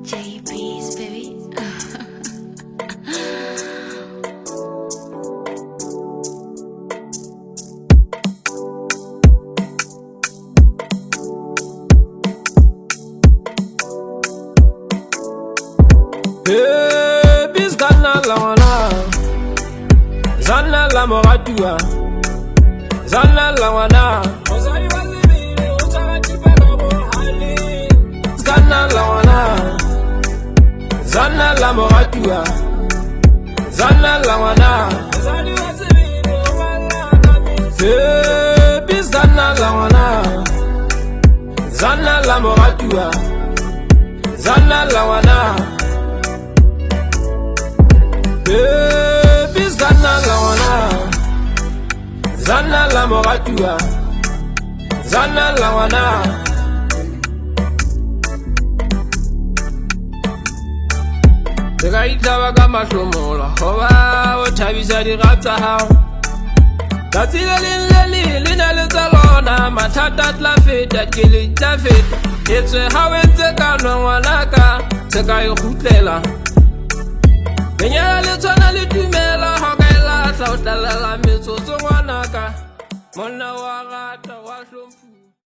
JP's, baby. Bis Ghana la wana, Zana la moratua, Zana la wana, Zana la wana, Zana la moratua, Zana la wana, bis Ghana la wana, Zana la moratua, Zana la wana. Bis Ghana la wana, Zana la moratua, Zana la wana. Teka itaba ka mahlomola, hoba o thabisa dirapsa hao. Tsatsi le leng le na le tsa lona, mathata tla feta ke le tla feta. Etswe ha o entse ka ngwanaka, tseka e khutlela. Lenyala le tshwana le tumela ha ka ela tla o tlalela metsotso ngwanaka, monna wa rata wa hlomphu.